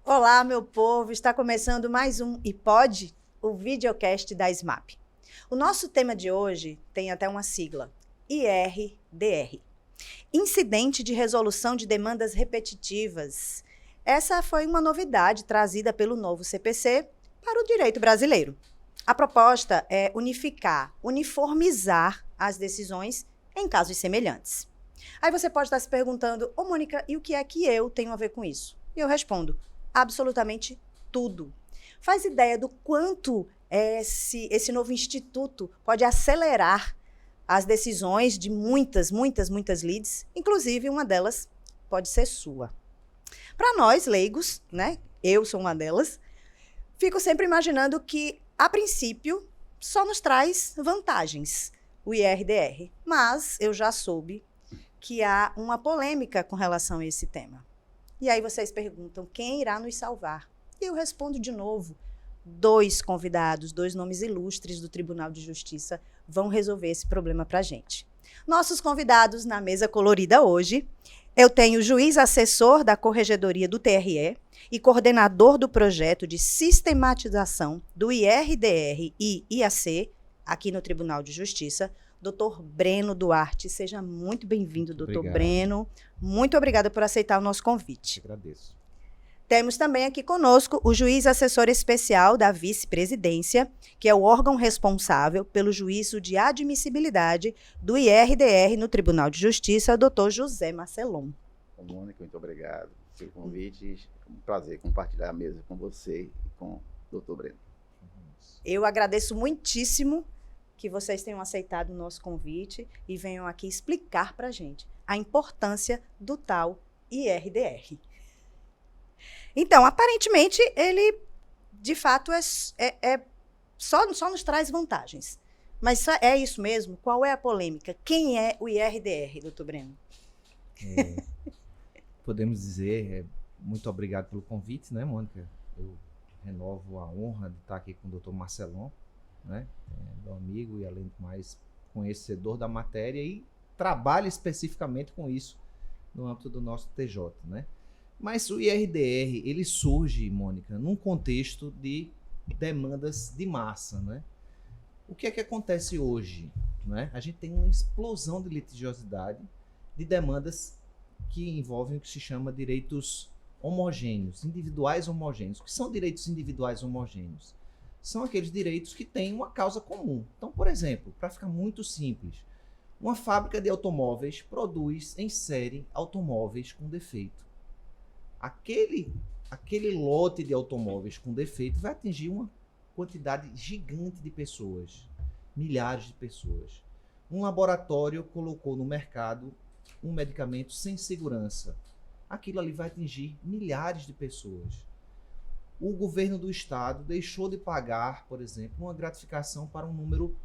Olá, meu povo! Está começando mais um E Pode, o videocast da SMAP. O nosso tema de hoje tem até uma sigla, IRDR. Incidente de Resolução de Demandas Repetitivas. Essa foi uma novidade trazida pelo novo CPC para o direito brasileiro. A proposta é uniformizar as decisões em casos semelhantes. Aí você pode estar se perguntando, Mônica, e o que é que eu tenho a ver com isso? E eu respondo, absolutamente tudo. Faz ideia do quanto esse novo instituto pode acelerar as decisões de muitas leads, inclusive uma delas pode ser sua. Para nós, leigos, né? Eu sou uma delas, fico sempre imaginando que, a princípio, só nos traz vantagens, o IRDR. Mas eu já soube que há uma polêmica com relação a esse tema. E aí vocês perguntam, quem irá nos salvar? E eu respondo de novo, 2 convidados, 2 nomes ilustres do Tribunal de Justiça vão resolver esse problema para a gente. Nossos convidados na mesa colorida hoje, eu tenho o juiz assessor da Corregedoria do TRE e coordenador do projeto de sistematização do IRDR e IAC, aqui no Tribunal de Justiça, Dr. Breno Duarte. Seja muito bem-vindo, Dr. Breno. Muito obrigada por aceitar o nosso convite. Eu agradeço. Temos também aqui conosco o juiz assessor especial da vice-presidência, que é o órgão responsável pelo juízo de admissibilidade do IRDR no Tribunal de Justiça, Dr. José Marcelon. Mônica, muito obrigado pelo convite. É um prazer compartilhar a mesa com você e com o Dr. Breno. Eu agradeço muitíssimo que vocês tenham aceitado o nosso convite e venham aqui explicar para a gente a importância do tal IRDR. Então, aparentemente, ele, de fato, só nos traz vantagens. Mas é isso mesmo? Qual é a polêmica? Quem é o IRDR, doutor Breno? Podemos dizer, muito obrigado pelo convite, né, Mônica? Eu renovo a honra de estar aqui com o doutor Marcelon, né? Meu amigo e, além do mais, conhecedor da matéria e trabalha especificamente com isso no âmbito do nosso TJ, né? Mas o IRDR, ele surge, Mônica, num contexto de demandas de massa, né? O que é que acontece hoje, né? A gente tem uma explosão de litigiosidade, de demandas que envolvem o que se chama direitos homogêneos, individuais homogêneos. O que são direitos individuais homogêneos? São aqueles direitos que têm uma causa comum. Então, por exemplo, para ficar muito simples, uma fábrica de automóveis produz em série automóveis com defeito. Aquele lote de automóveis com defeito vai atingir uma quantidade gigante de pessoas, milhares de pessoas. Um laboratório colocou no mercado um medicamento sem segurança. Aquilo ali vai atingir milhares de pessoas. O governo do estado deixou de pagar, por exemplo, uma gratificação para um número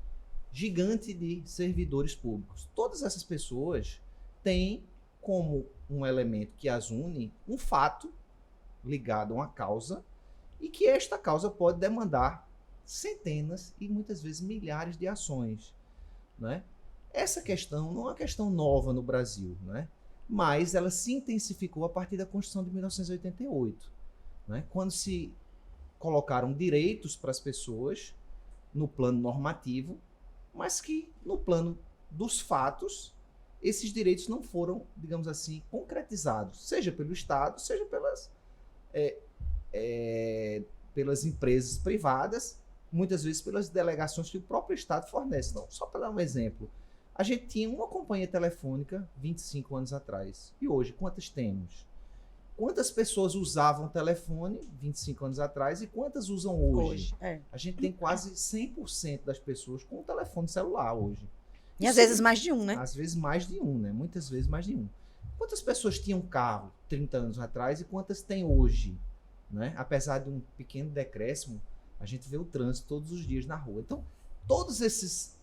gigante de servidores públicos. Todas essas pessoas têm como um elemento que as une um fato ligado a uma causa e que esta causa pode demandar centenas e muitas vezes milhares de ações, né? Essa questão não é uma questão nova no Brasil, né? Mas ela se intensificou a partir da Constituição de 1988. Né? Quando se colocaram direitos para as pessoas no plano normativo, mas que no plano dos fatos, esses direitos não foram, digamos assim, concretizados, seja pelo Estado, seja pelas empresas privadas, muitas vezes pelas delegações que o próprio Estado fornece. Então, só para dar um exemplo, a gente tinha uma companhia telefônica 25 anos atrás, e hoje quantas temos? Quantas pessoas usavam o telefone 25 anos atrás e quantas usam hoje? A gente tem quase 100% das pessoas com o telefone celular hoje. E às vezes mais de um, né? Às vezes mais de um, né? Muitas vezes mais de um. Quantas pessoas tinham carro 30 anos atrás e quantas têm hoje? Né? Apesar de um pequeno decréscimo, a gente vê o trânsito todos os dias na rua. Então, todos esses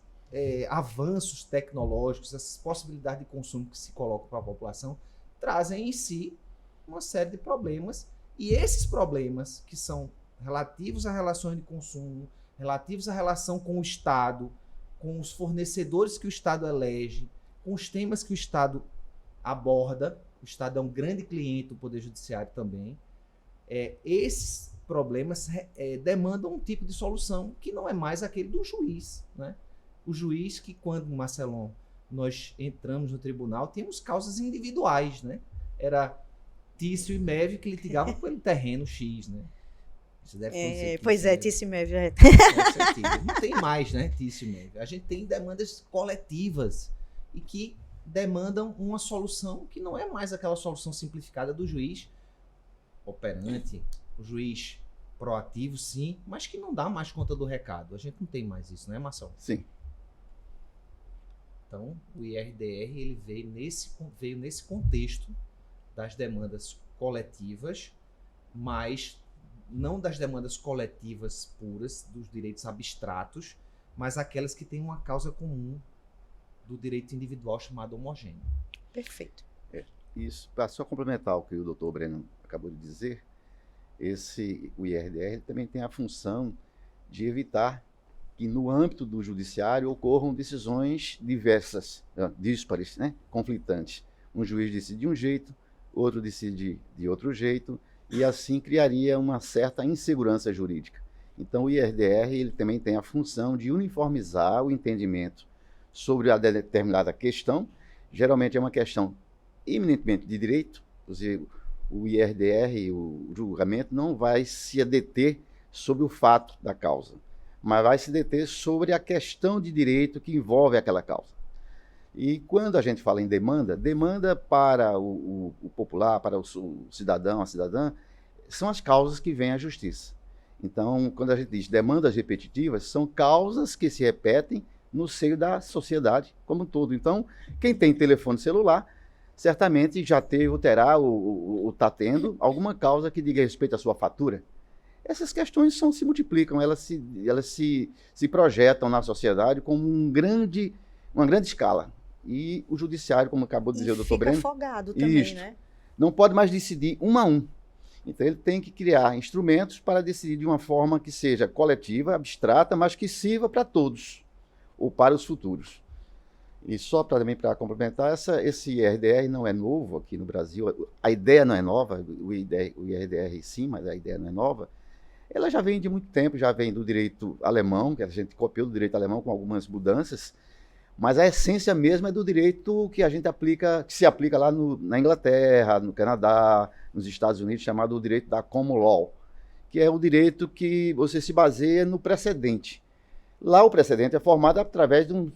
avanços tecnológicos, essas possibilidades de consumo que se colocam para a população, trazem em si uma série de problemas, e esses problemas que são relativos a relações de consumo, relativos à relação com o Estado, com os fornecedores que o Estado elege, com os temas que o Estado aborda, o Estado é um grande cliente do Poder Judiciário também, esses problemas demandam um tipo de solução que não é mais aquele do juiz, né? O juiz que, quando, Marcelon, nós entramos no tribunal, tínhamos causas individuais, né? Era Tício e Mévio que litigavam pelo terreno X, né? Você deve conhecer Pois é, Tício Tício e Mévio. Não tem mais, né, Tício e Mévio. A gente tem demandas coletivas e que demandam uma solução que não é mais aquela solução simplificada do juiz operante, o juiz proativo, sim, mas que não dá mais conta do recado. A gente não tem mais isso, né, Marcelo? Sim. Então, o IRDR ele veio nesse contexto das demandas coletivas, mas não das demandas coletivas puras, dos direitos abstratos, mas aquelas que têm uma causa comum do direito individual chamado homogêneo. Perfeito. Isso, para só complementar o que o doutor Breno acabou de dizer, o IRDR também tem a função de evitar que no âmbito do judiciário ocorram decisões diversas, díspares, né, conflitantes. Um juiz decide de um jeito, outro decide de outro jeito, e assim criaria uma certa insegurança jurídica. Então o IRDR ele também tem a função de uniformizar o entendimento sobre a determinada questão. Geralmente é uma questão eminentemente de direito, inclusive o IRDR, o julgamento, não vai se deter sobre o fato da causa, mas vai se deter sobre a questão de direito que envolve aquela causa. E quando a gente fala em demanda, demanda para o popular, para o cidadão, a cidadã, são as causas que vêm à justiça. Então, quando a gente diz demandas repetitivas, são causas que se repetem no seio da sociedade como um todo. Então, quem tem telefone celular, certamente já teve ou terá ou está tendo alguma causa que diga respeito à sua fatura. Essas questões se multiplicam, elas se projetam na sociedade como uma grande escala. E o judiciário, como acabou de dizer o doutor Breno, fica afogado também, né? Não pode mais decidir um a um. Então ele tem que criar instrumentos para decidir de uma forma que seja coletiva, abstrata, mas que sirva para todos, ou para os futuros. E só também para complementar, esse IRDR não é novo aqui no Brasil, a ideia não é nova, o IRDR sim, mas a ideia não é nova. Ela já vem de muito tempo, já vem do direito alemão, que a gente copiou do direito alemão com algumas mudanças, mas a essência mesmo é do direito que a gente aplica, que se aplica lá na Inglaterra, no Canadá, nos Estados Unidos, chamado o direito da common law, que é o direito que você se baseia no precedente. Lá o precedente é formado através de um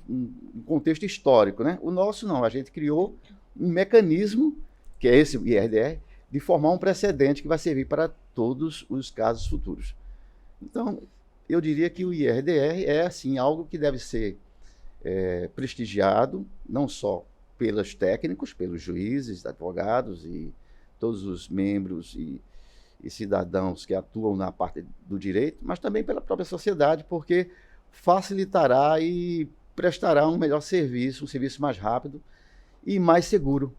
contexto histórico, né? O nosso não, a gente criou um mecanismo, que é esse o IRDR, de formar um precedente que vai servir para todos os casos futuros. Então, eu diria que o IRDR é, assim, algo que deve ser prestigiado, não só pelos técnicos, pelos juízes, advogados e todos os membros e cidadãos que atuam na parte do direito, mas também pela própria sociedade, porque facilitará e prestará um melhor serviço, um serviço mais rápido e mais seguro.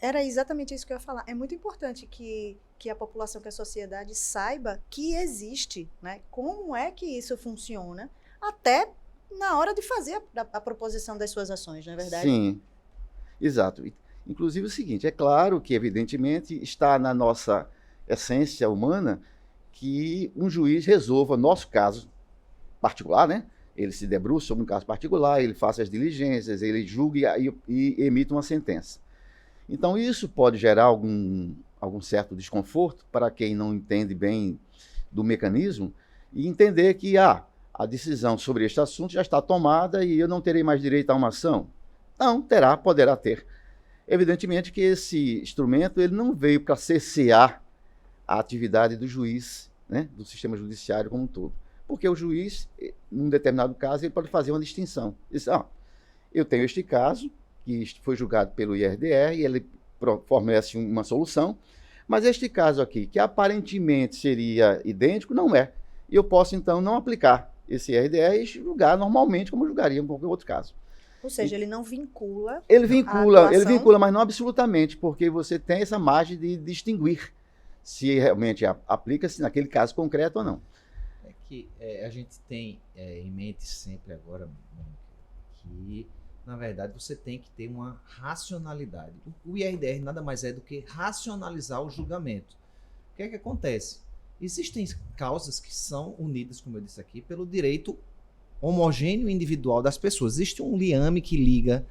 Era exatamente isso que eu ia falar. É muito importante que a população, que a sociedade saiba que existe, né? Como é que isso funciona, até na hora de fazer a proposição das suas ações, não é verdade? Sim, exato. Inclusive o seguinte, é claro que, evidentemente, está na nossa essência humana que um juiz resolva nosso caso particular, né? Ele se debruça sobre um caso particular, ele faça as diligências, ele julgue e emita uma sentença. Então, isso pode gerar algum certo desconforto para quem não entende bem do mecanismo e entender que a decisão sobre este assunto já está tomada e eu não terei mais direito a uma ação. Não, poderá ter. Evidentemente que esse instrumento ele não veio para cercear a atividade do juiz, né, do sistema judiciário como um todo. Porque o juiz, num determinado caso, ele pode fazer uma distinção. Diz, eu tenho este caso, que foi julgado pelo IRDR, e ele fornece uma solução, mas este caso aqui, que aparentemente seria idêntico, não é. E eu posso, então, não aplicar esse IRDR e julgar normalmente como julgaria em qualquer outro caso. Ou seja, ele não vincula. Ele vincula, mas não absolutamente, porque você tem essa margem de distinguir se realmente aplica-se naquele caso concreto ou não. É que a gente tem em mente sempre agora que na verdade, você tem que ter uma racionalidade. O IRDR nada mais é do que racionalizar o julgamento. O que é que acontece? Existem causas que são unidas, como eu disse aqui, pelo direito homogêneo e individual das pessoas. Existe um liame que liga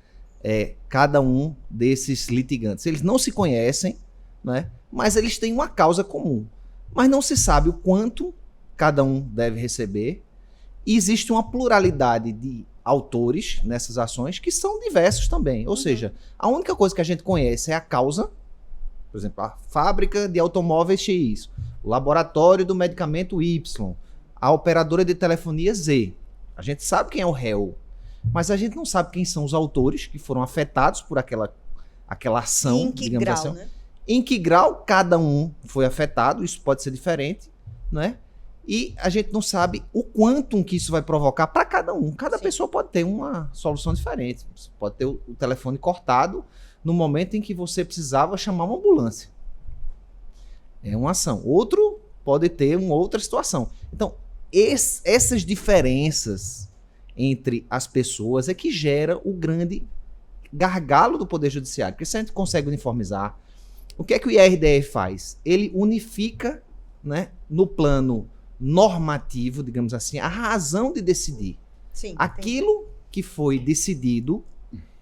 cada um desses litigantes. Eles não se conhecem, né? Mas eles têm uma causa comum. Mas não se sabe o quanto cada um deve receber. E existe uma pluralidade de autores nessas ações que são diversos também. Ou seja, a única coisa que a gente conhece é a causa. Por exemplo, a fábrica de automóveis X, o laboratório do medicamento Y, a operadora de telefonia Z. A gente sabe quem é o réu, mas a gente não sabe quem são os autores que foram afetados por aquela ação. Em que grau, assim. né? Em que grau cada um foi afetado, isso pode ser diferente, né? E a gente não sabe o quantum que isso vai provocar para cada um. Cada pessoa pode ter uma solução diferente. Você pode ter o telefone cortado no momento em que você precisava chamar uma ambulância. É uma ação. Outro pode ter uma outra situação. Então, essas diferenças entre as pessoas é que gera o grande gargalo do Poder Judiciário. Porque se a gente consegue uniformizar, o que é que o IRDR faz? Ele unifica, né, no plano normativo, digamos assim, a razão de decidir. Sim, aquilo que foi decidido,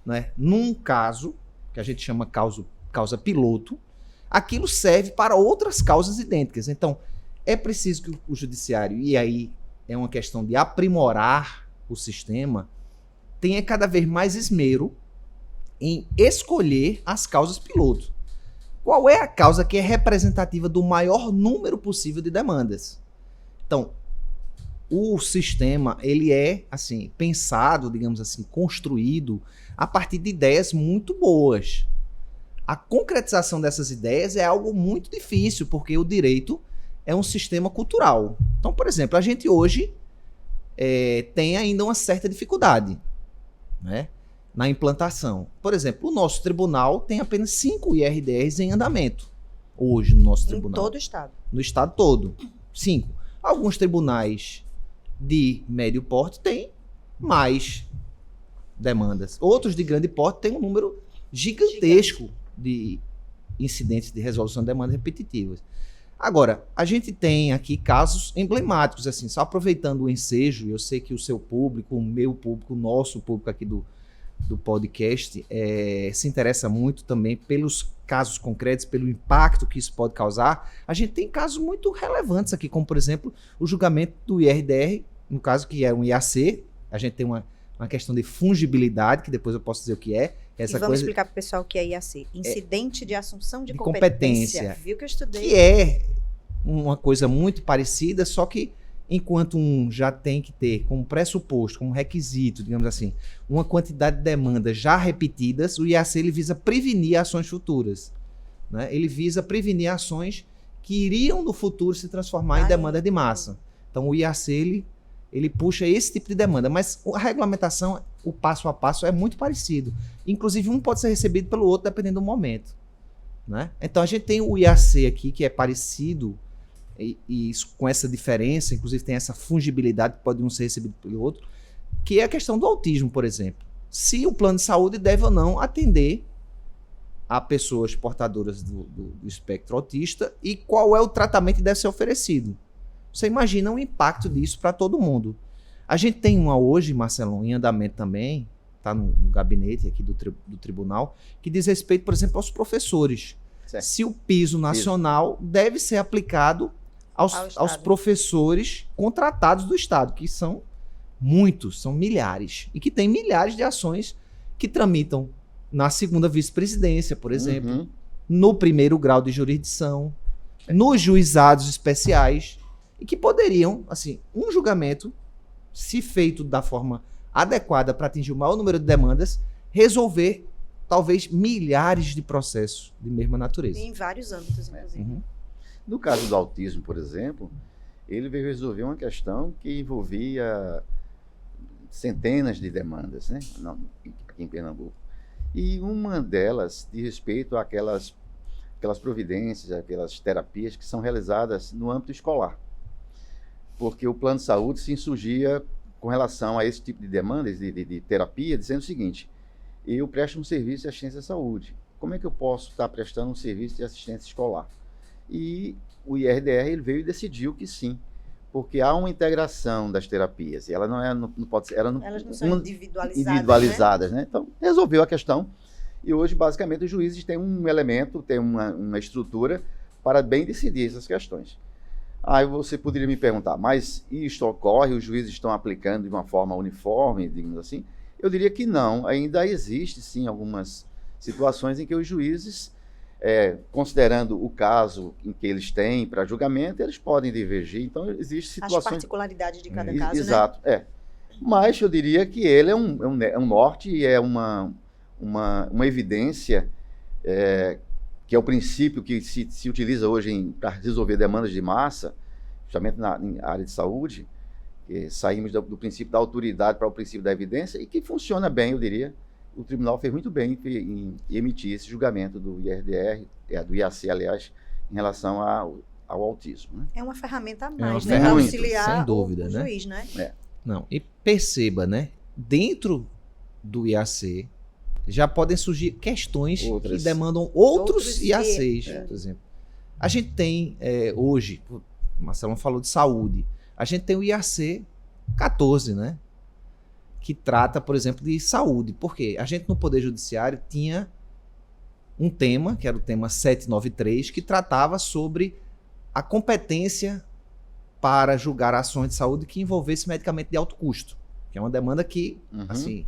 né, num caso, que a gente chama causa piloto, aquilo serve para outras causas idênticas. Então, é preciso que o judiciário, e aí é uma questão de aprimorar o sistema, tenha cada vez mais esmero em escolher as causas piloto. Qual é a causa que é representativa do maior número possível de demandas? Então, o sistema, ele é, assim, pensado, digamos assim, construído a partir de ideias muito boas. A concretização dessas ideias é algo muito difícil, porque o direito é um sistema cultural. Então, por exemplo, a gente hoje tem ainda uma certa dificuldade, né, na implantação. Por exemplo, o nosso tribunal tem apenas 5 IRDRs em andamento hoje no nosso tribunal. Em todo o estado. No estado todo. 5. Alguns tribunais de médio porte têm mais demandas. Outros de grande porte têm um número gigantesco de incidentes de resolução de demandas repetitivas. Agora, a gente tem aqui casos emblemáticos, assim, só aproveitando o ensejo, eu sei que o seu público, o meu público, o nosso público aqui do podcast se interessa muito também pelos casos concretos, pelo impacto que isso pode causar. A gente tem casos muito relevantes aqui, como, por exemplo, o julgamento do IRDR, no caso que é um IAC, a gente tem uma questão de fungibilidade, que depois eu posso dizer o que é. Essa e vamos coisa explicar para o pessoal o que é IAC. Incidente de Assunção de competência. Viu que eu estudei? Que é uma coisa muito parecida, só que enquanto um já tem que ter como pressuposto, como requisito, digamos assim, uma quantidade de demandas já repetidas, o IAC ele visa prevenir ações futuras, né? Ele visa prevenir ações que iriam no futuro se transformar em demanda de massa. Então o IAC ele puxa esse tipo de demanda, mas a regulamentação, o passo a passo é muito parecido. Inclusive um pode ser recebido pelo outro dependendo do momento, né? Então a gente tem o IAC aqui que é parecido e com essa diferença, inclusive tem essa fungibilidade que pode um ser recebido pelo outro, que é a questão do autismo, por exemplo. Se o plano de saúde deve ou não atender a pessoas portadoras do espectro autista e qual é o tratamento que deve ser oferecido. Você imagina o impacto disso para todo mundo. A gente tem uma hoje, Marcelão, em andamento também, está no gabinete aqui do tribunal, que diz respeito, por exemplo, aos professores. Certo. Se o piso nacional deve ser aplicado aos professores contratados do Estado, que são muitos, são milhares, e que tem milhares de ações que tramitam na segunda vice-presidência, por exemplo, no primeiro grau de jurisdição, nos juizados especiais, e que poderiam, assim, um julgamento, se feito da forma adequada para atingir o maior número de demandas, resolver talvez milhares de processos de mesma natureza. Em vários âmbitos, inclusive. No caso do autismo, por exemplo, ele veio resolver uma questão que envolvia centenas de demandas, né? Aqui em Pernambuco. E uma delas diz respeito àquelas providências, aquelas terapias que são realizadas no âmbito escolar. Porque o plano de saúde se insurgia com relação a esse tipo de demandas de terapia, dizendo o seguinte: eu presto um serviço de assistência à saúde. Como é que eu posso estar prestando um serviço de assistência escolar? E o IRDR ele veio e decidiu que sim, porque há uma integração das terapias, e ela não pode ser, Elas não são individualizadas, né? Então, resolveu a questão, e hoje, basicamente, os juízes têm um elemento, têm uma estrutura para bem decidir essas questões. Aí você poderia me perguntar, mas isto ocorre, os juízes estão aplicando de uma forma uniforme, digamos assim? Eu diria que não, ainda existe, sim, algumas situações em que os juízes, considerando o caso em que eles têm para julgamento, eles podem divergir. Então, existem situações... As particularidades de cada caso, exato, né? Mas eu diria que ele é um norte e é uma evidência, que é o princípio que se utiliza hoje para resolver demandas de massa, justamente na área de saúde, que saímos do princípio da autoridade para o princípio da evidência, e que funciona bem, eu diria. O tribunal fez muito bem em emitir esse julgamento do IRDR, do IAC, aliás, em relação ao autismo. Né? É uma ferramenta a mais, né? Para auxiliar sem dúvida, o juiz, né? Não, e perceba, né? Dentro do IAC já podem surgir questões que demandam outros IACs, por exemplo. A gente tem hoje, o Marcelo falou de saúde, a gente tem o IAC 14, né? Que trata, por exemplo, de saúde. Por quê? A gente no Poder Judiciário tinha um tema, que era o tema 793, que tratava sobre a competência para julgar ações de saúde que envolvesse medicamento de alto custo, que é uma demanda que, assim,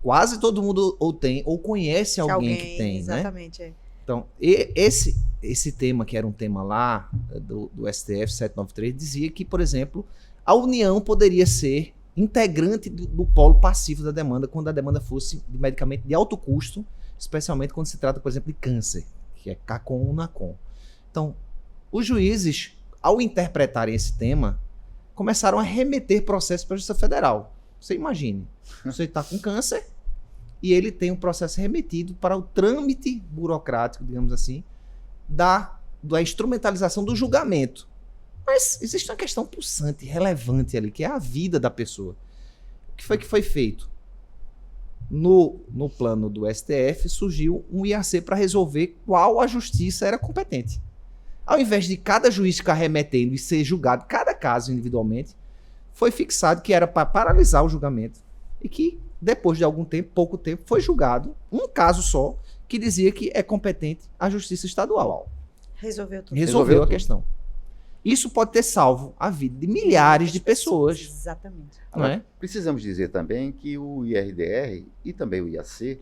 quase todo mundo ou tem ou conhece alguém que tem, exatamente, né? Então, esse tema, que era um tema lá do STF 793, dizia que, por exemplo, a União poderia ser integrante do polo passivo da demanda quando a demanda fosse de medicamento de alto custo, especialmente quando se trata, por exemplo, de câncer, que é CACOM ou NACOM. Então, os juízes, ao interpretarem esse tema, começaram a remeter processos para a Justiça Federal. Você imagine, você está com câncer e ele tem um processo remetido para o trâmite burocrático, digamos assim, da instrumentalização do julgamento. Mas existe uma questão pulsante, relevante ali, que é a vida da pessoa. O que foi feito? No plano do STF, surgiu um IAC para resolver qual a justiça era competente. Ao invés de cada juiz ficar remetendo e ser julgado cada caso individualmente, foi fixado que era para paralisar o julgamento e que, depois de algum tempo, pouco tempo, foi julgado um caso só que dizia que é competente a Justiça Estadual. Resolveu tudo. Resolveu a questão. Isso pode ter salvo a vida de milhares de pessoas. Exatamente. Agora, precisamos dizer também que o IRDR e também o IAC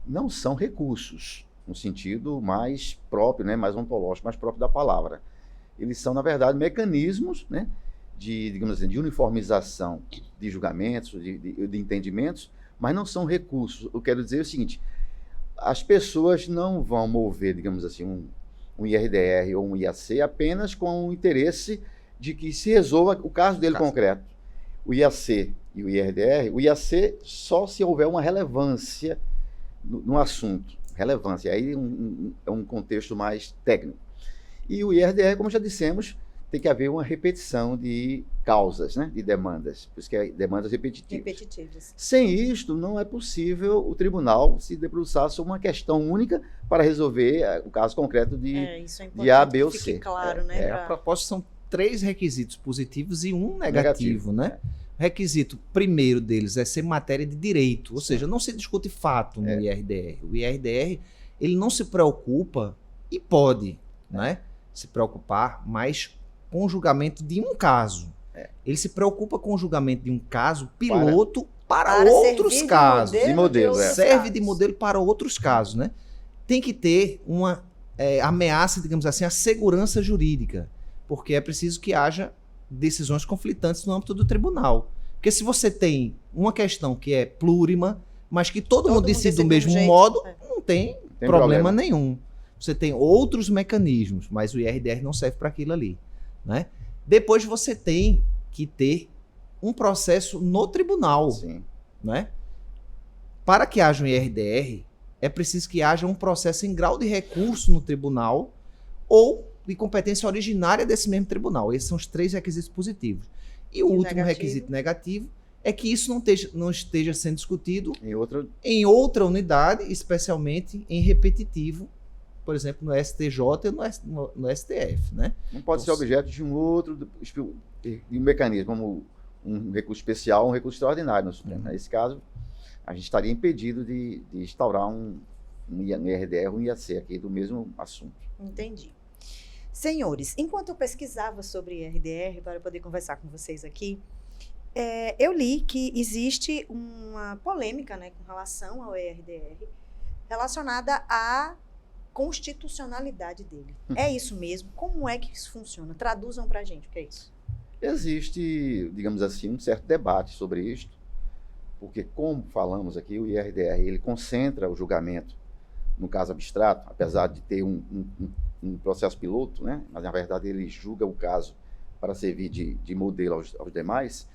não são recursos, no sentido mais próprio, né, mais ontológico, mais próprio da palavra. Eles são, na verdade, mecanismos, né, digamos assim, de uniformização de julgamentos, de entendimentos, mas não são recursos. Eu quero dizer o seguinte, as pessoas não vão mover, digamos assim, um IRDR ou um IAC apenas com o interesse de que se resolva o caso dele concreto. O IAC e o IRDR, o IAC só se houver uma relevância no assunto. Relevância, aí é um contexto mais técnico. E o IRDR, como já dissemos, tem que haver uma repetição de causas, né, de demandas, por isso que é demandas repetitivas. Sem isto, não é possível o tribunal se debruçar sobre uma questão única para resolver o caso concreto de A, B ou C. Claro, né? A propósito, são 3 requisitos positivos e um negativo, né? O requisito primeiro deles é ser matéria de direito, ou seja, não se discute fato no IRDR. O IRDR, ele não se preocupa, e pode, né, se preocupar mais com o julgamento de um caso. Ele se preocupa com o julgamento de um caso piloto para outros casos. De modelo, serve de modelo para outros casos, né? Tem que ter uma ameaça, digamos assim, à segurança jurídica, porque é preciso que haja decisões conflitantes no âmbito do tribunal. Porque se você tem uma questão que é plurima, mas que todo mundo decide do mesmo modo, não tem problema nenhum. Você tem outros mecanismos, mas o IRDR não serve para aquilo ali, né? Depois você tem que ter um processo no tribunal, né? Para que haja um IRDR, é preciso que haja um processo em grau de recurso no tribunal ou de competência originária desse mesmo tribunal. Esses são os 3 requisitos positivos. E o último requisito negativo é que isso não esteja sendo discutido Em outra em outra unidade, especialmente em repetitivo, por exemplo, no STJ e no STF, né? não pode ser Então, objeto de um mecanismo, como um recurso especial, um recurso extraordinário no Supremo. Nesse caso, a gente estaria impedido de instaurar um IRDR, um IAC aqui do mesmo assunto. Entendi. Senhores, enquanto eu pesquisava sobre IRDR, para poder conversar com vocês aqui, eu li que existe uma polêmica, né, com relação ao IRDR, relacionada à constitucionalidade dele. É isso mesmo? Como é que isso funciona? Traduzam para a gente o que é isso. Existe, digamos assim, um certo debate sobre isto, porque, como falamos aqui, o IRDR ele concentra o julgamento no caso abstrato, apesar de ter um processo piloto, né? Mas, na verdade, ele julga o caso para servir de modelo aos demais.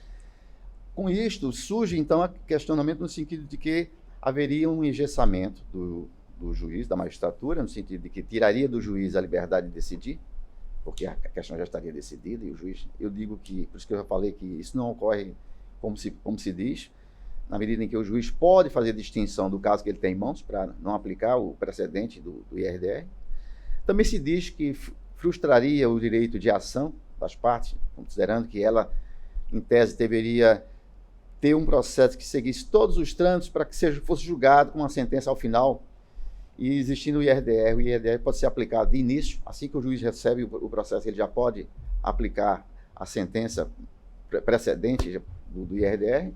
Com isto, surge, então, o questionamento no sentido de que haveria um engessamento do juiz, da magistratura, no sentido de que tiraria do juiz a liberdade de decidir, porque a questão já estaria decidida, e o juiz, eu digo que, por isso que eu já falei que isso não ocorre como se diz, na medida em que o juiz pode fazer distinção do caso que ele tem em mãos, para não aplicar o precedente do IRDR. Também se diz que frustraria o direito de ação das partes, considerando que ela, em tese, deveria ter um processo que seguisse todos os trâmites para que fosse julgado com uma sentença ao final. E existindo o IRDR pode ser aplicado de início, assim que o juiz recebe o processo, ele já pode aplicar a sentença precedente do IRDR.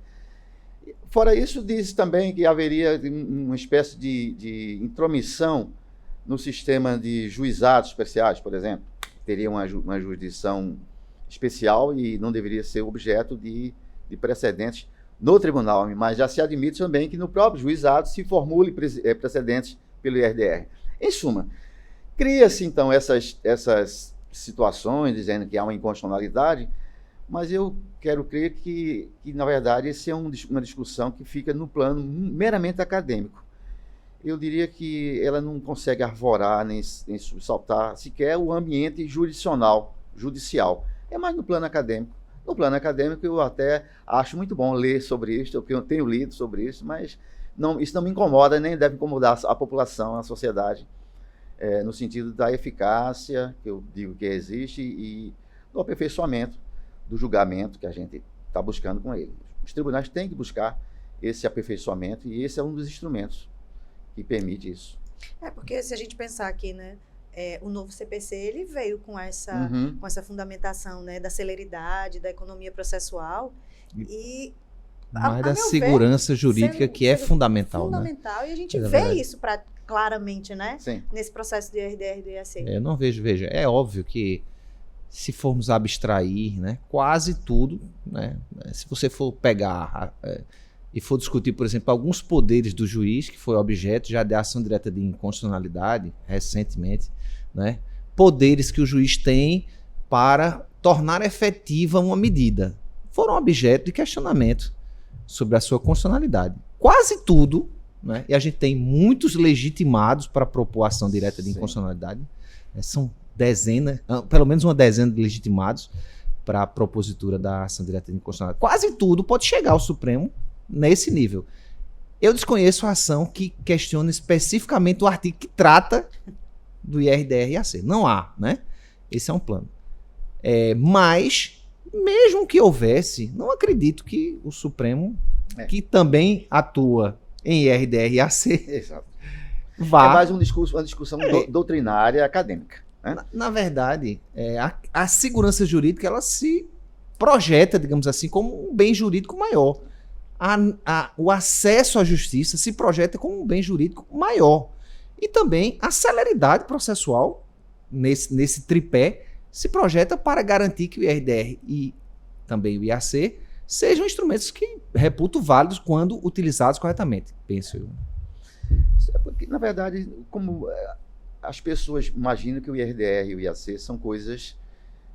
Fora isso, diz também que haveria uma espécie de intromissão no sistema de juizados especiais, por exemplo. Teria uma jurisdição especial e não deveria ser objeto de precedentes no tribunal, mas já se admite também que no próprio juizado se formule precedentes pelo IRDR. Em suma, cria-se então essas situações, dizendo que há uma inconstitucionalidade, mas eu quero crer que na verdade, essa é uma discussão que fica no plano meramente acadêmico. Eu diria que ela não consegue arvorar nem subsaltar sequer o ambiente judicial. É mais no plano acadêmico. No plano acadêmico, eu até acho muito bom ler sobre isso, porque eu tenho lido sobre isso, mas isso não me incomoda, nem deve incomodar a população, a sociedade, no sentido da eficácia, que eu digo que existe, e do aperfeiçoamento do julgamento que a gente está buscando com ele. Os tribunais têm que buscar esse aperfeiçoamento, e esse é um dos instrumentos que permite isso. Porque se a gente pensar aqui, né, o novo CPC, ele veio com essa fundamentação, né, da celeridade, da economia processual e mais da segurança jurídica, que é fundamental. Fundamental, né? E a gente vê verdade, isso claramente, né? Sim. Nesse processo do IRDR e do IAC. Eu não veja, é óbvio que se formos abstrair, né, quase tudo, né, se você for pegar e for discutir, por exemplo, alguns poderes do juiz, que foi objeto já de ação direta de inconstitucionalidade recentemente, né, poderes que o juiz tem para tornar efetiva uma medida, foram objeto de questionamento sobre a sua constitucionalidade. Quase tudo, né, e a gente tem muitos legitimados para propor ação direta de inconstitucionalidade, né, são dezenas, pelo menos uma dezena de legitimados para a propositura da ação direta de inconstitucionalidade. Quase tudo pode chegar ao Supremo nesse nível. Eu desconheço a ação que questiona especificamente o artigo que trata do IRDR e IAC. Não há, né? Esse é um plano. Mas, mesmo que houvesse, não acredito que o Supremo, que também atua em IRDR e IAC, Exato. vá... É mais uma discussão doutrinária acadêmica. Né? Na verdade, a segurança jurídica, ela se projeta, digamos assim, como um bem jurídico maior. O acesso à justiça se projeta como um bem jurídico maior. E também a celeridade processual, nesse tripé, se projeta para garantir que o IRDR e também o IAC sejam instrumentos que reputo válidos quando utilizados corretamente, penso eu. Porque, na verdade, como as pessoas imaginam que o IRDR e o IAC são coisas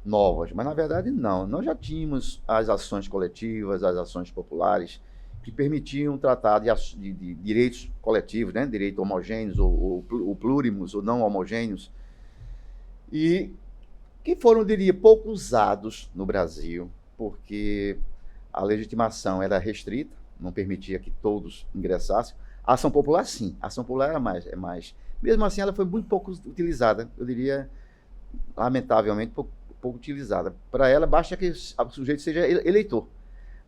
novas, mas na verdade não. Nós já tínhamos as ações coletivas, as ações populares, que permitiam tratar de direitos coletivos, né? Direitos homogêneos ou plúrimos ou não homogêneos, e que foram, diria, pouco usados no Brasil, porque a legitimação era restrita, não permitia que todos ingressassem. A ação popular, sim. A ação popular é mais. Mesmo assim, ela foi muito pouco utilizada. Eu diria, lamentavelmente, pouco utilizada. Para ela, basta que o sujeito seja eleitor.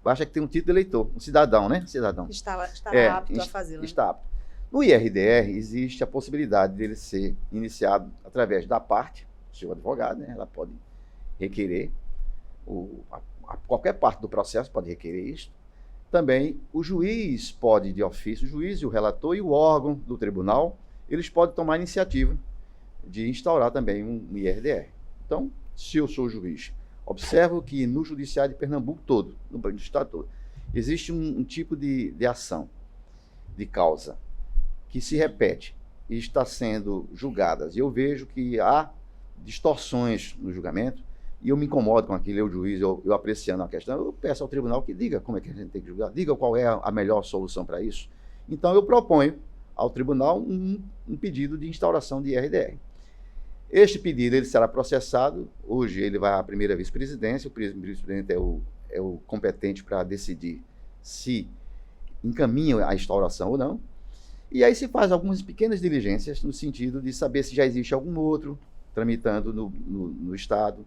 Basta que tenha um título de eleitor, um cidadão, né? Cidadão. Está apto a fazê-lo. Está apto. No IRDR, existe a possibilidade dele ser iniciado através da parte, seu advogado, né? Ela pode requerer, qualquer parte do processo pode requerer isso. Também o juiz pode, de ofício, o juiz e o relator e o órgão do tribunal, eles podem tomar a iniciativa de instaurar também um IRDR. Então, se eu sou juiz, observo que no judiciário de Pernambuco todo, no estado todo, existe um tipo de ação, de causa, que se repete e está sendo julgadas. E eu vejo que há distorções no julgamento, e eu me incomodo com aquilo, eu juiz, eu apreciando a questão, eu peço ao tribunal que diga como é que a gente tem que julgar, diga qual é a melhor solução para isso. Então eu proponho ao tribunal um pedido de instauração de IRDR. Este pedido ele será processado, hoje ele vai à primeira vice-presidência, o vice-presidente é o competente para decidir se encaminha a instauração ou não, e aí se faz algumas pequenas diligências no sentido de saber se já existe algum outro tramitando no Estado,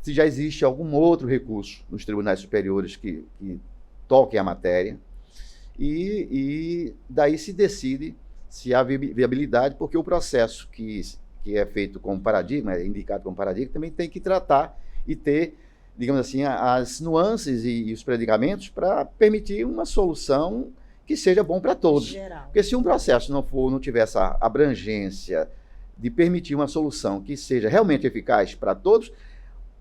se já existe algum outro recurso nos tribunais superiores que toquem a matéria, e daí se decide se há viabilidade, porque o processo que é feito como paradigma, é indicado como paradigma, também tem que tratar e ter, digamos assim, as nuances e os predicamentos para permitir uma solução que seja bom para todos. Geral. Porque se um processo não tiver essa abrangência de permitir uma solução que seja realmente eficaz para todos,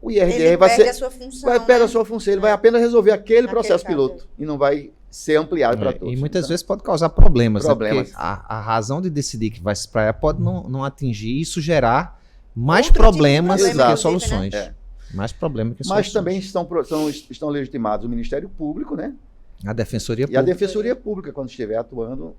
o IRDR vai perde a sua função. perde a sua função, ele vai apenas resolver aquele processo piloto e não vai ser ampliado para todos. E muitas vezes pode causar problemas. Né? Porque Problemas. a razão de decidir que vai se espraiar pode não atingir e isso gerar mais Outro problemas tipo de do problema, que soluções. É. Mais problemas que soluções. Mas também estão legitimados o Ministério Público, né? A Defensoria E a Pública. Defensoria Pública, quando estiver atuando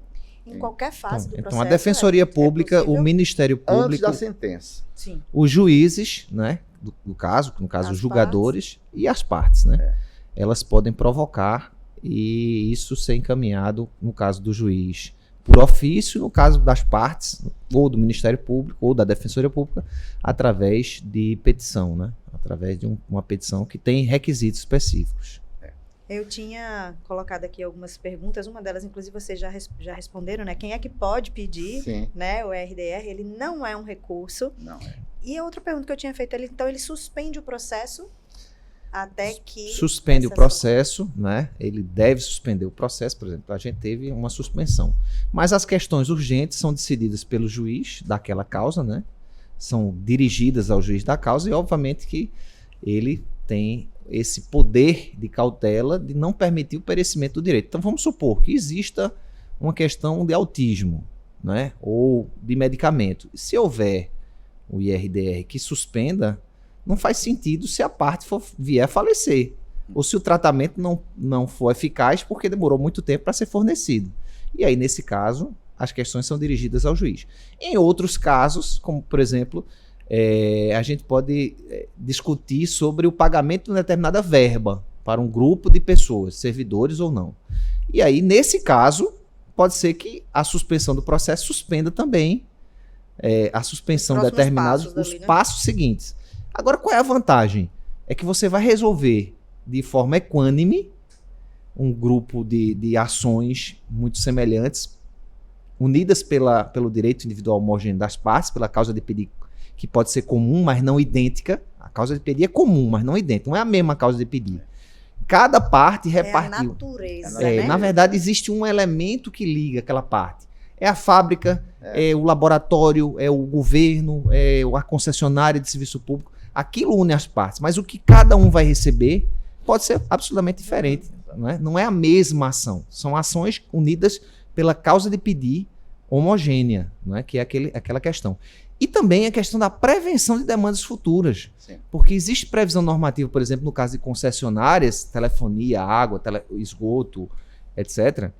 Em qualquer fase do Então, processo. a Defensoria Pública, possível. o Ministério antes Público, da sentença. Sim. os juízes, né, no caso, As os julgadores e as partes, né? É. Elas podem provocar e isso ser encaminhado, no caso do juiz, por ofício, no caso das partes, ou do Ministério Público, ou da Defensoria Pública, através de petição, né? Através de uma petição que tem requisitos específicos. Eu tinha colocado aqui algumas perguntas, uma delas, inclusive, vocês já responderam, né? Quem é que pode pedir, Sim. né? O RDR, ele não é um recurso. Não é. E a outra pergunta que eu tinha feito, ele suspende o processo até que... Suspende o essa processo, né? Ele deve suspender o processo, por exemplo, a gente teve uma suspensão. Mas as questões urgentes são decididas pelo juiz daquela causa, né? São dirigidas ao juiz da causa e, obviamente, que ele tem esse poder de cautela de não permitir o perecimento do direito. Então, vamos supor que exista uma questão de autismo, né? Ou de medicamento. Se houver o IRDR que suspenda, não faz sentido se a parte vier a falecer. Ou se o tratamento não for eficaz porque demorou muito tempo para ser fornecido. E aí, nesse caso, as questões são dirigidas ao juiz. Em outros casos, como por exemplo, a gente pode discutir sobre o pagamento de uma determinada verba para um grupo de pessoas, servidores ou não. E aí, nesse caso, pode ser que a suspensão do processo suspenda também a suspensão de determinados passos dali, né? passos seguintes. Agora, qual é a vantagem? É que você vai resolver de forma equânime um grupo de ações muito semelhantes, unidas pelo direito individual homogêneo das partes, pela causa de pedir que pode ser comum, mas não idêntica. A causa de pedir é comum, mas não idêntica. Não é a mesma causa de pedir. Cada parte repartiu. É a natureza, É, né? Na verdade, existe um elemento que liga aquela parte. É a fábrica, é o laboratório, é o governo, é a concessionária de serviço público. Aquilo une as partes, mas o que cada um vai receber pode ser absolutamente diferente. Não é a mesma ação. São ações unidas pela causa de pedir homogênea, não é? Que é aquela questão. E também a questão da prevenção de demandas futuras. Sim. Porque existe previsão normativa, por exemplo, no caso de concessionárias, telefonia, água, esgoto, etc.,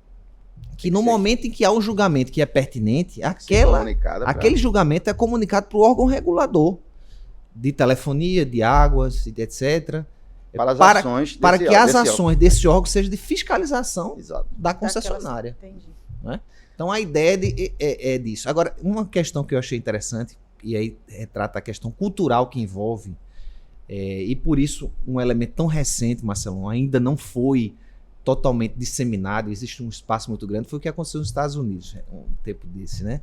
que no momento em que há um julgamento que é pertinente, aquele julgamento é comunicado para o órgão regulador de telefonia, de águas, etc., para as ações para que as desse ações desse órgão sejam de fiscalização Exato. da concessionária. Entendi. Então a ideia é disso. Agora, uma questão que eu achei interessante, e aí retrata a questão cultural que envolve, e por isso um elemento tão recente, Marcelo, ainda não foi totalmente disseminado, existe um espaço muito grande, foi o que aconteceu nos Estados Unidos, um tempo desse, né?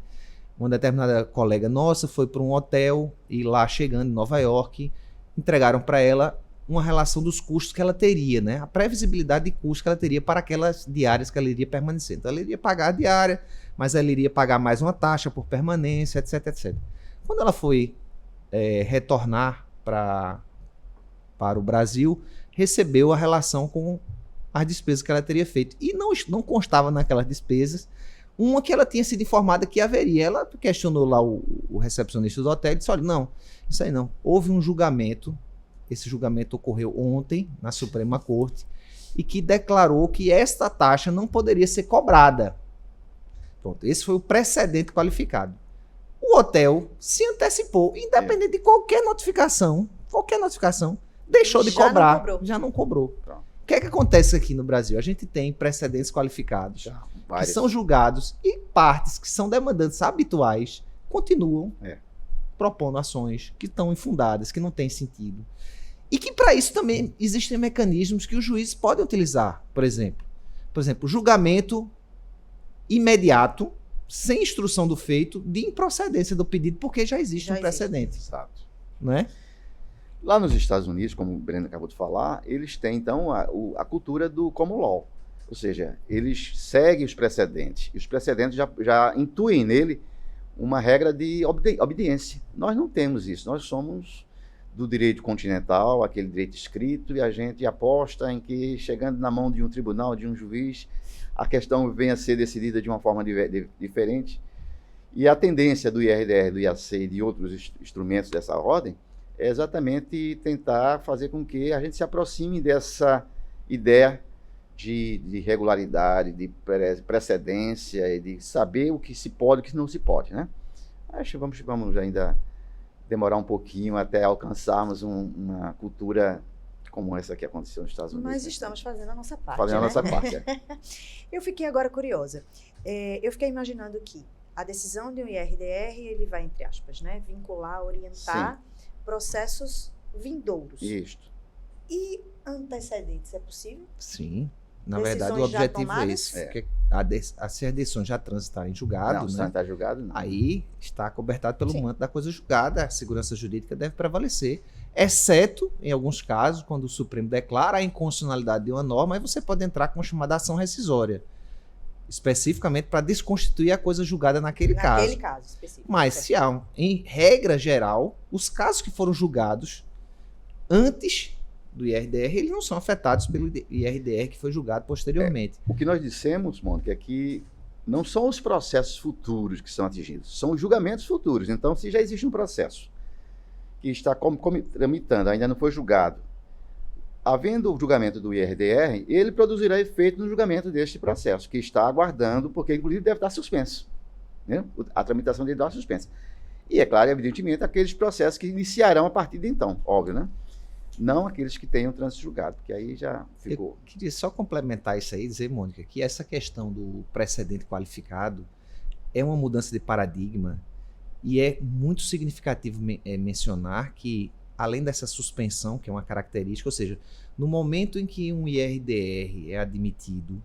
Uma determinada colega nossa foi para um hotel e lá chegando em Nova York, entregaram para ela uma relação dos custos que ela teria, né? A previsibilidade de custos que ela teria para aquelas diárias que ela iria permanecer. Então ela iria pagar a diária, mas ela iria pagar mais uma taxa por permanência, etc, etc. Quando ela foi retornar para o Brasil, recebeu a relação com as despesas que ela teria feito. E não constava naquelas despesas uma que ela tinha sido informada que haveria. Ela questionou lá o recepcionista do hotel e disse, olha, não, isso aí não. Houve um julgamento, esse julgamento ocorreu ontem na Suprema Corte, e que declarou que esta taxa não poderia ser cobrada. Pronto, esse foi o precedente qualificado. O hotel se antecipou, independente de qualquer notificação, deixou de Já não cobrar, cobrou. já não cobrou. Pronto. O que é que acontece aqui no Brasil? A gente tem precedentes qualificados que Várias. são julgados e partes que são demandantes habituais continuam propondo ações que estão infundadas, que não têm sentido. E que para isso também existem mecanismos que os juízes podem utilizar. Por exemplo, julgamento imediato, sem instrução do feito, de improcedência do pedido, porque já existe um precedente. Exato. Né? Lá nos Estados Unidos, como o Breno acabou de falar, eles têm, então, a cultura do common law. Ou seja, eles seguem os precedentes. E os precedentes já intuem nele uma regra de obediência. Nós não temos isso. Nós somos do direito continental, aquele direito escrito, e a gente aposta em que, chegando na mão de um tribunal, de um juiz, a questão venha a ser decidida de uma forma diferente. E a tendência do IRDR, do IAC e de outros instrumentos dessa ordem é exatamente tentar fazer com que a gente se aproxime dessa ideia de regularidade, de precedência e de saber o que se pode e o que não se pode, né? Acho que vamos ainda demorar um pouquinho até alcançarmos uma cultura como essa que aconteceu nos Estados Unidos. Mas estamos fazendo a nossa parte, Fazendo a né? nossa parte, Eu fiquei agora curiosa. Eu fiquei imaginando que a decisão de um IRDR, ele vai, entre aspas, né, vincular, orientar processos vindouros. Isto. E antecedentes, é possível? Sim. Na Decisões verdade, o já objetivo é tomadas? esse. Porque se as decisões já transitarem em julgado, Não, se não está julgado, não. aí está cobertado pelo Sim. manto da coisa julgada, a segurança jurídica deve prevalecer, exceto, em alguns casos, quando o Supremo declara a inconstitucionalidade de uma norma, aí você pode entrar com uma chamada ação rescisória, especificamente para desconstituir a coisa julgada naquele Naquele caso. caso específico. Mas, certo. se há, em regra geral, os casos que foram julgados antes do IRDR, eles não são afetados pelo IRDR que foi julgado posteriormente. O que nós dissemos, Mônica, é que não são os processos futuros que são atingidos, são os julgamentos futuros. Então, se já existe um processo que está tramitando, ainda não foi julgado, havendo o julgamento do IRDR, ele produzirá efeito no julgamento deste processo, que está aguardando, porque inclusive deve estar suspenso. Né? A tramitação dele está suspensa. E, é claro, evidentemente, aqueles processos que iniciarão a partir de então, óbvio, né? Não aqueles que tenham trânsito julgado, porque aí já ficou. Eu queria só complementar isso aí e dizer, Mônica, que essa questão do precedente qualificado é uma mudança de paradigma e é muito significativo mencionar que, além dessa suspensão, que é uma característica, ou seja, no momento em que um IRDR é admitido,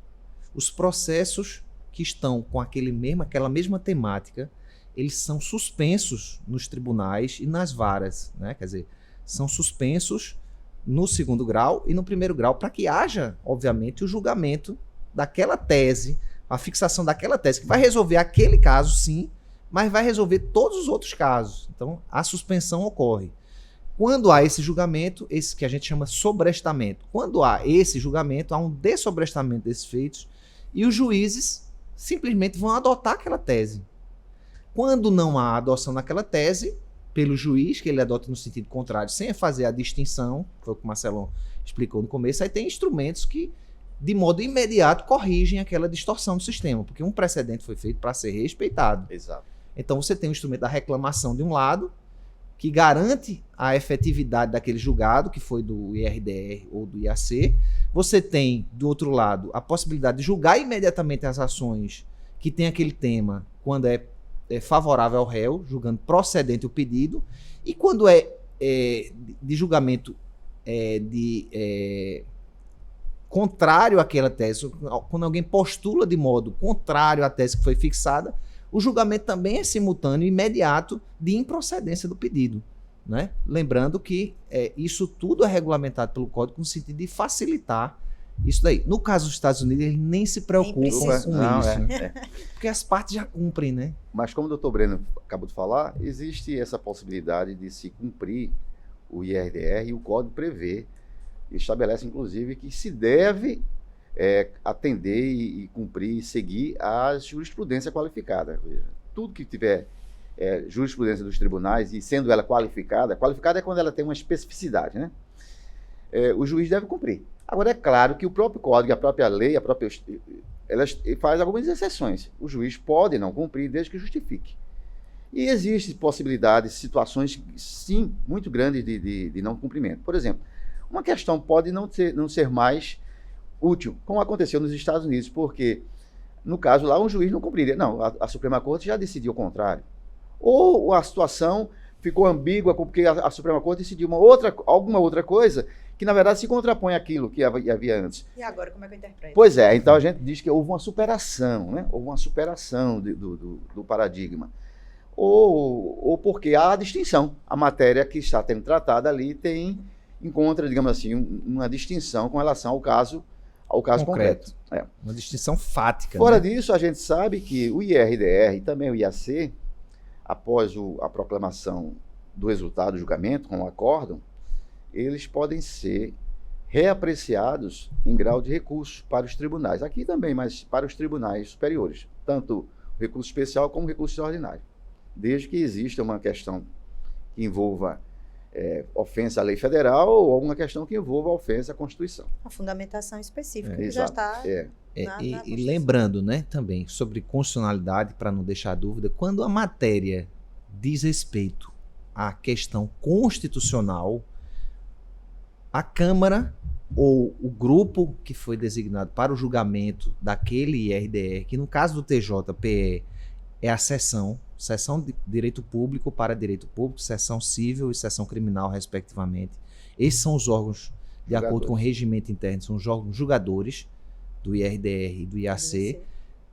os processos que estão com aquela mesma temática, eles são suspensos nos tribunais e nas varas, né? Quer dizer, são suspensos no segundo grau e no primeiro grau, para que haja, obviamente, o julgamento daquela tese, a fixação daquela tese, que vai resolver aquele caso, sim, mas vai resolver todos os outros casos. Então, a suspensão ocorre. Quando há esse julgamento, esse que a gente chama sobrestamento, quando há esse julgamento, há um dessobrestamento desses feitos e os juízes simplesmente vão adotar aquela tese. Quando não há adoção daquela tese, pelo juiz, que ele adota no sentido contrário, sem fazer a distinção, foi o que o Marcelão explicou no começo, aí tem instrumentos que, de modo imediato, corrigem aquela distorção do sistema, porque um precedente foi feito para ser respeitado. Exato. Então você tem o instrumento da reclamação de um lado, que garante a efetividade daquele julgado, que foi do IRDR ou do IAC. Você tem, do outro lado, a possibilidade de julgar imediatamente as ações que tem aquele tema, quando é favorável ao réu, julgando procedente o pedido, e quando de julgamento contrário àquela tese, quando alguém postula de modo contrário à tese que foi fixada, o julgamento também é simultâneo e imediato de improcedência do pedido, né? Lembrando que isso tudo é regulamentado pelo Código no sentido de facilitar isso daí. No caso dos Estados Unidos, eles nem se preocupam com isso, porque as partes já cumprem, né? Mas como o doutor Breno acabou de falar, existe essa possibilidade de se cumprir o IRDR e o Código prevê, estabelece inclusive que se deve atender e cumprir e seguir a jurisprudência qualificada. Tudo que tiver jurisprudência dos tribunais e sendo ela qualificada é quando ela tem uma especificidade, né? O juiz deve cumprir. Agora, é claro que o próprio código, a própria lei, elas faz algumas exceções. O juiz pode não cumprir desde que justifique. E existem possibilidades, situações, sim, muito grandes de não cumprimento. Por exemplo, uma questão pode não ser mais útil, como aconteceu nos Estados Unidos, porque, no caso lá, um juiz não cumpriria. Não, a Suprema Corte já decidiu o contrário. Ou a situação ficou ambígua porque a Suprema Corte decidiu alguma outra coisa que, na verdade, se contrapõe àquilo que havia antes. E agora, como é que eu interpreto? Pois é, então a gente diz que houve uma superação, né? Houve uma superação do paradigma. Ou porque há a distinção. A matéria que está sendo tratada ali encontra, digamos assim, uma distinção com relação ao caso concreto. Uma distinção fática. Fora né? disso, a gente sabe que o IRDR e também o IAC, após a proclamação do resultado do julgamento, com o acórdão, eles podem ser reapreciados em grau de recurso para os tribunais. Aqui também, mas para os tribunais superiores, tanto o recurso especial como o recurso extraordinário. Desde que exista uma questão que envolva ofensa à lei federal ou alguma questão que envolva ofensa à Constituição. A fundamentação específica que já está e lembrando, né, também, sobre constitucionalidade, para não deixar dúvida, quando a matéria diz respeito à questão constitucional, a Câmara ou o grupo que foi designado para o julgamento daquele IRDR, que no caso do TJPE é a seção de direito público para direito público, seção civil e seção criminal, respectivamente. Esses são os órgãos, de acordo com o regimento interno, são os órgãos julgadores do IRDR e do IAC.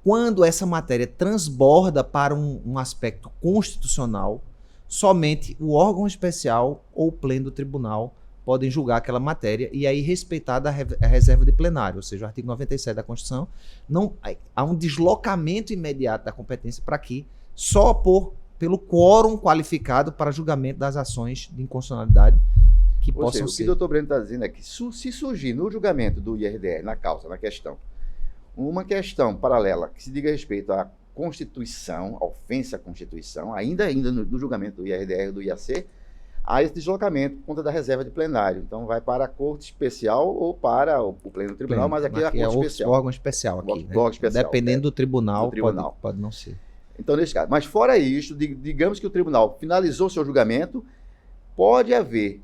Quando essa matéria transborda para um aspecto constitucional, somente o órgão especial ou o pleno do tribunal podem julgar aquela matéria e aí respeitada a reserva de plenário, ou seja, o artigo 97 da Constituição, há um deslocamento imediato da competência para aqui, só pelo quórum qualificado para julgamento das ações de inconstitucionalidade que possam ser. O que o doutor Breno está dizendo é que se surgir no julgamento do IRDR, na causa, na questão, uma questão paralela que se diga respeito à Constituição, à ofensa à Constituição, ainda no julgamento do IRDR e do IAC, há esse deslocamento por conta da reserva de plenário. Então, vai para a Corte Especial ou para o Pleno do Tribunal, mas aqui é a Corte Especial. Órgão especial aqui, né? Órgão especial, dependendo do tribunal, pode não ser. Então, nesse caso. Mas fora isso, digamos que o tribunal finalizou seu julgamento, pode haver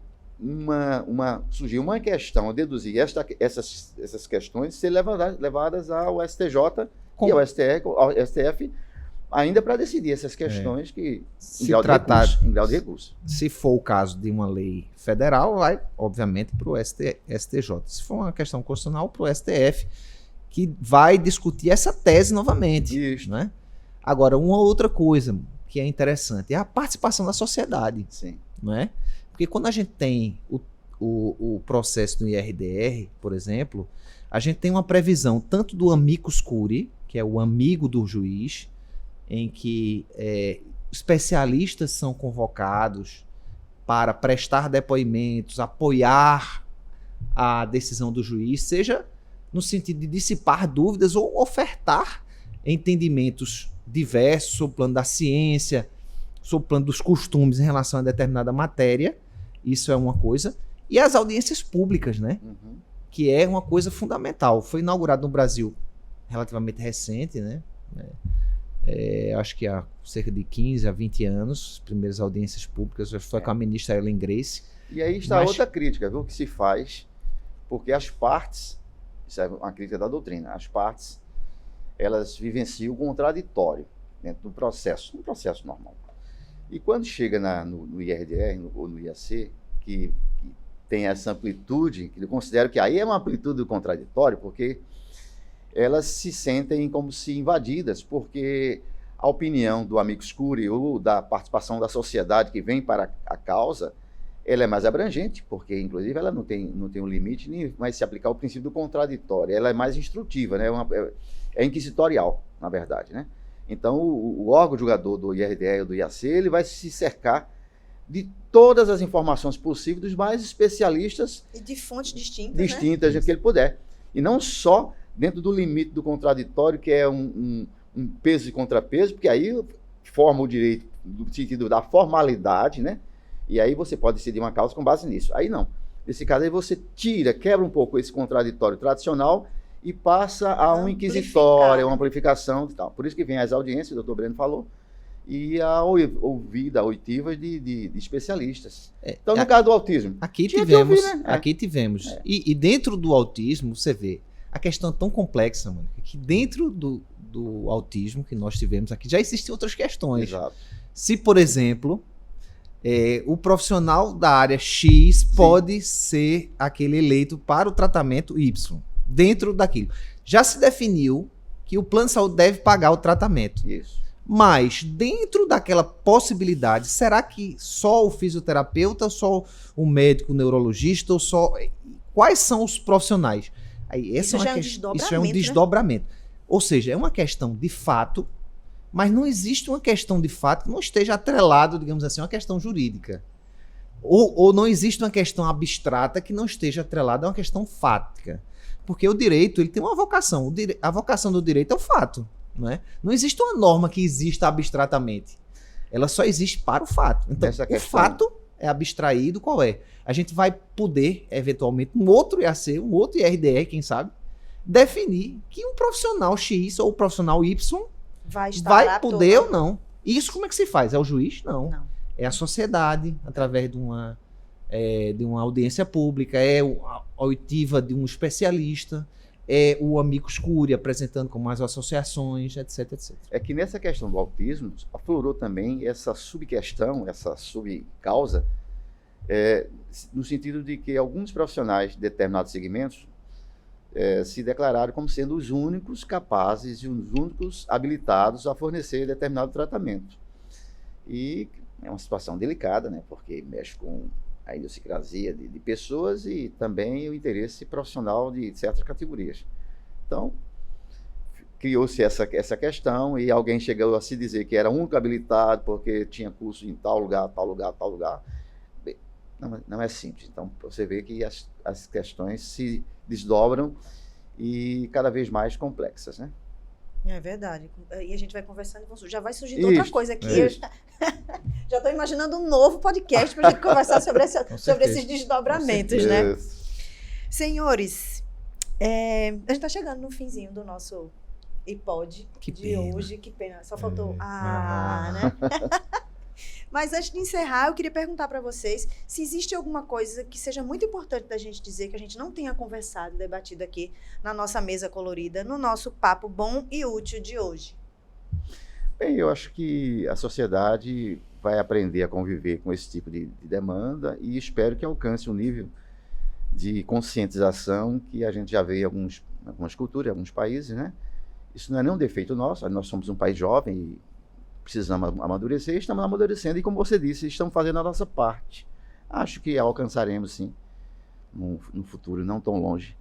surgir uma questão, deduzir essas questões, ser levadas ao STJ e ao STF, ainda para decidir essas questões que em grau de recurso. Se for o caso de uma lei federal, vai, obviamente, para o STJ. Se for uma questão constitucional, para o STF, que vai discutir essa tese novamente. Isso. Né? Agora, uma outra coisa que é interessante é a participação da sociedade. Sim. Não é? Porque quando a gente tem o processo do IRDR, por exemplo, a gente tem uma previsão tanto do amicus curiae, que é o amigo do juiz, em que especialistas são convocados para prestar depoimentos, apoiar a decisão do juiz, seja no sentido de dissipar dúvidas ou ofertar entendimentos diversos sobre o plano da ciência, sobre o plano dos costumes em relação a determinada matéria. Isso é uma coisa. E as audiências públicas, né? Uhum. Que é uma coisa fundamental. Foi inaugurado no Brasil relativamente recente, né? acho que há cerca de 15 a 20 anos, as primeiras audiências públicas, foi com a ministra Ellen Grace. E aí está outra crítica, viu, que se faz, porque as partes, isso é uma crítica da doutrina, as partes, elas vivenciam o contraditório dentro do processo, um processo normal. E quando chega no IRDR ou no IAC, que tem essa amplitude, que eu considero que aí é uma amplitude do contraditório, porque elas se sentem como se invadidas, porque a opinião do amigo escuro ou da participação da sociedade que vem para a causa, ela é mais abrangente, porque, inclusive, ela não tem um limite, nem vai se aplicar o princípio do contraditório. Ela é mais instrutiva, né? É inquisitorial, na verdade, né? Então, o órgão julgador do IRDR ou do IAC, ele vai se cercar de todas as informações possíveis dos mais especialistas. E de fontes distintas, né? Que ele puder. E não só dentro do limite do contraditório, que é um peso e contrapeso, porque aí forma o direito no sentido da formalidade, né? E aí você pode decidir uma causa com base nisso. Aí não. Nesse caso aí você quebra um pouco esse contraditório tradicional e passa a um inquisitório, uma amplificação e tal. Por isso que vem as audiências, o doutor Breno falou, e a oitiva de especialistas. Então, no caso do autismo... Aqui tivemos. É. E dentro do autismo, você vê, a questão é tão complexa, mano, que dentro do autismo que nós tivemos aqui, já existem outras questões. Exato. Se, por exemplo... o profissional da área X pode ser aquele eleito para o tratamento Y, dentro daquilo. Já se definiu que o plano de saúde deve pagar o tratamento. Isso. Mas, dentro daquela possibilidade, será que só o fisioterapeuta, só o médico, o neurologista, ou só... Quais são os profissionais? Aí, isso é um desdobramento. Né? Ou seja, é uma questão de fato, mas não existe uma questão de fato que não esteja atrelado, digamos assim, a uma questão jurídica. Ou não existe uma questão abstrata que não esteja atrelada a uma questão fática. Porque o direito, ele tem uma vocação. A vocação do direito é o fato. Não é? Não existe uma norma que exista abstratamente. Ela só existe para o fato. Então, o fato é abstraído, qual é? A gente vai poder, eventualmente, um outro IAC, um outro IRDR, quem sabe, definir que um profissional X ou um profissional Y vai poder ou não. Isso como é que se faz? É o juiz? Não. É a sociedade, através de uma audiência pública, é a oitiva de um especialista, é o amicus curiae apresentando como as associações, etc, etc. É que nessa questão do autismo, aflorou também essa subquestão, essa subcausa, no sentido de que alguns profissionais de determinados segmentos se declararam como sendo os únicos capazes e os únicos habilitados a fornecer determinado tratamento. E é uma situação delicada, né, porque mexe com a idiosincrasia de pessoas e também o interesse profissional de certas categorias. Então, criou-se essa questão e alguém chegou a se dizer que era o único habilitado porque tinha curso em tal lugar, tal lugar, tal lugar. Bem, não é simples. Então, você vê que as questões se desdobram e cada vez mais complexas, né? É verdade. E a gente vai conversando, já vai surgindo outra coisa aqui. Eu já estou imaginando um novo podcast para a gente conversar sobre esses desdobramentos, né? Senhores, a gente está chegando no finzinho do nosso iPod de hoje. Que pena, só faltou né? Mas antes de encerrar, eu queria perguntar para vocês se existe alguma coisa que seja muito importante da gente dizer, que a gente não tenha conversado, debatido aqui na nossa mesa colorida, no nosso papo bom e útil de hoje. Bem, eu acho que a sociedade vai aprender a conviver com esse tipo de demanda e espero que alcance um nível de conscientização que a gente já vê em algumas culturas, em alguns países, né? Isso não é nem um defeito nosso, nós somos um país jovem e precisamos amadurecer, estamos amadurecendo e, como você disse, estamos fazendo a nossa parte. Acho que alcançaremos, sim, no futuro não tão longe,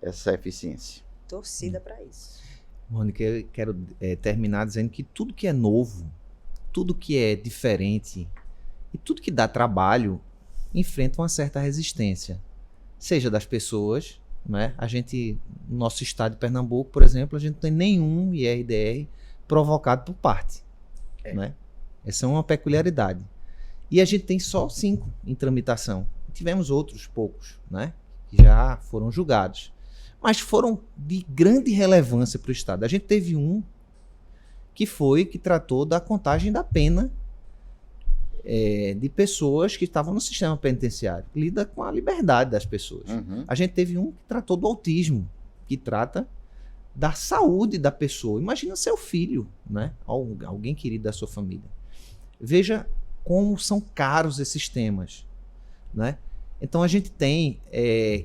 essa eficiência. Torcida para isso. Mônica, eu quero terminar dizendo que tudo que é novo, tudo que é diferente e tudo que dá trabalho enfrenta uma certa resistência. Seja das pessoas, né? A gente, no nosso estado de Pernambuco, por exemplo, a gente não tem nenhum IRDR provocado por parte. Né? Essa é uma peculiaridade. E a gente tem só 5 em tramitação. Tivemos outros poucos, né, que já foram julgados. Mas foram de grande relevância para o Estado. A gente teve um que tratou da contagem da pena de pessoas que estavam no sistema penitenciário. Lida com a liberdade das pessoas. Uhum. A gente teve um que tratou do autismo, que trata da saúde da pessoa. Imagina seu filho, né? Alguém querido da sua família. Veja como são caros esses temas, né? Então a gente tem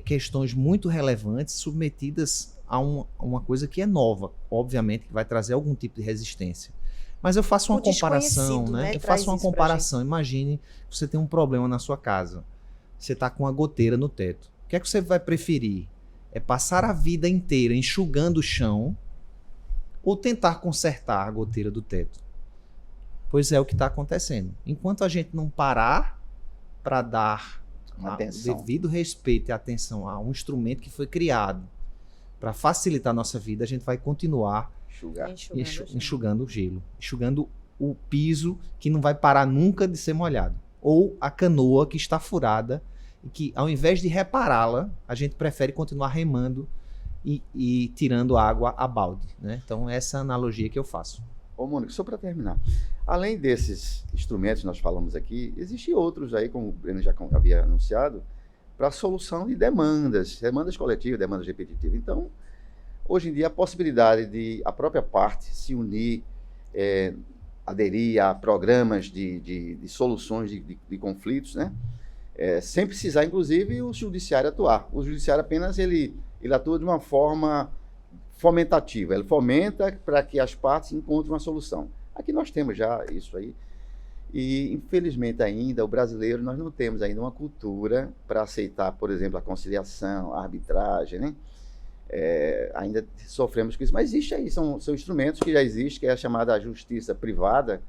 questões muito relevantes submetidas a uma coisa que é nova, obviamente que vai trazer algum tipo de resistência. Mas eu faço uma comparação, né? Eu faço uma comparação. Imagine que você tem um problema na sua casa. Você está com uma goteira no teto. O que é que você vai preferir? É passar a vida inteira enxugando o chão ou tentar consertar a goteira do teto? Pois é o que está acontecendo. Enquanto a gente não parar para dar devido respeito e atenção a um instrumento que foi criado para facilitar a nossa vida, a gente vai continuar enxugando o gelo, enxugando o piso que não vai parar nunca de ser molhado, ou a canoa que está furada e que, ao invés de repará-la, a gente prefere continuar remando e tirando água a balde, né? Então essa é a analogia que eu faço. Ô, Mônica, só para terminar, além desses instrumentos que nós falamos aqui, existem outros aí, como o Breno já havia anunciado, para a solução de demandas coletivas, demandas repetitivas. Então, hoje em dia, a possibilidade de a própria parte se unir, aderir a programas de soluções de conflitos, né? Sem precisar, inclusive, o judiciário atuar. O judiciário apenas ele atua de uma forma fomentativa, ele fomenta para que as partes encontrem uma solução. Aqui nós temos já isso aí, e infelizmente ainda, o brasileiro, nós não temos ainda uma cultura para aceitar, por exemplo, a conciliação, a arbitragem, né? Ainda sofremos com isso, mas existe aí, são instrumentos que já existem, que é a chamada justiça privada.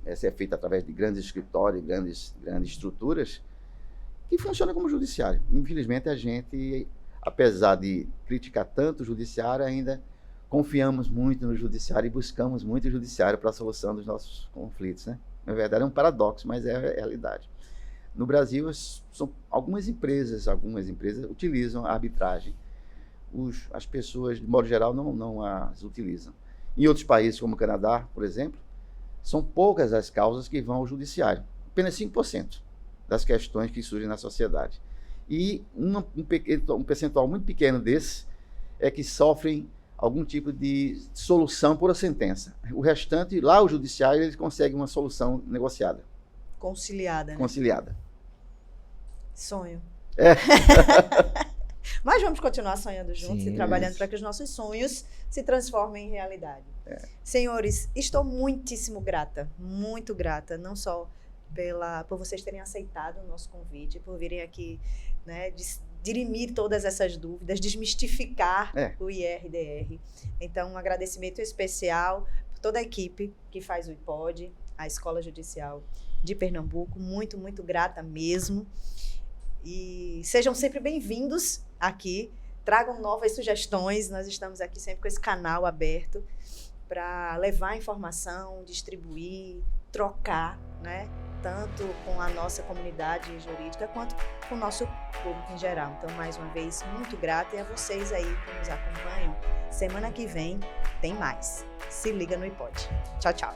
Essa é feita através de grandes escritórios, grandes estruturas, que funciona como judiciário. Infelizmente, a gente, apesar de criticar tanto o judiciário, ainda confiamos muito no judiciário e buscamos muito o judiciário para a solução dos nossos conflitos, né? Na verdade, é um paradoxo, mas é a realidade. No Brasil, algumas empresas utilizam a arbitragem. As pessoas, de modo geral, não as utilizam. Em outros países, como o Canadá, por exemplo, são poucas as causas que vão ao judiciário. Apenas 5% das questões que surgem na sociedade. E um percentual muito pequeno desses é que sofrem algum tipo de solução por a sentença. O restante, lá o judiciário, eles conseguem uma solução negociada. Conciliada, né? Conciliada. Sonho. Mas vamos continuar sonhando juntos e trabalhando para que os nossos sonhos se transformem em realidade. Senhores, estou muitíssimo grata, muito grata, não só por vocês terem aceitado o nosso convite, por virem aqui, né, dirimir todas essas dúvidas, desmistificar o IRDR. Então, um agradecimento especial por toda a equipe que faz o IPOD, a Escola Judicial de Pernambuco, muito, muito grata mesmo. E sejam sempre bem-vindos aqui, tragam novas sugestões, nós estamos aqui sempre com esse canal aberto para levar informação, distribuir, trocar, né? Tanto com a nossa comunidade jurídica quanto com o nosso público em geral. Então, mais uma vez, muito grata, e a vocês aí que nos acompanham. Semana que vem tem mais. Se liga no iPod. Tchau, tchau.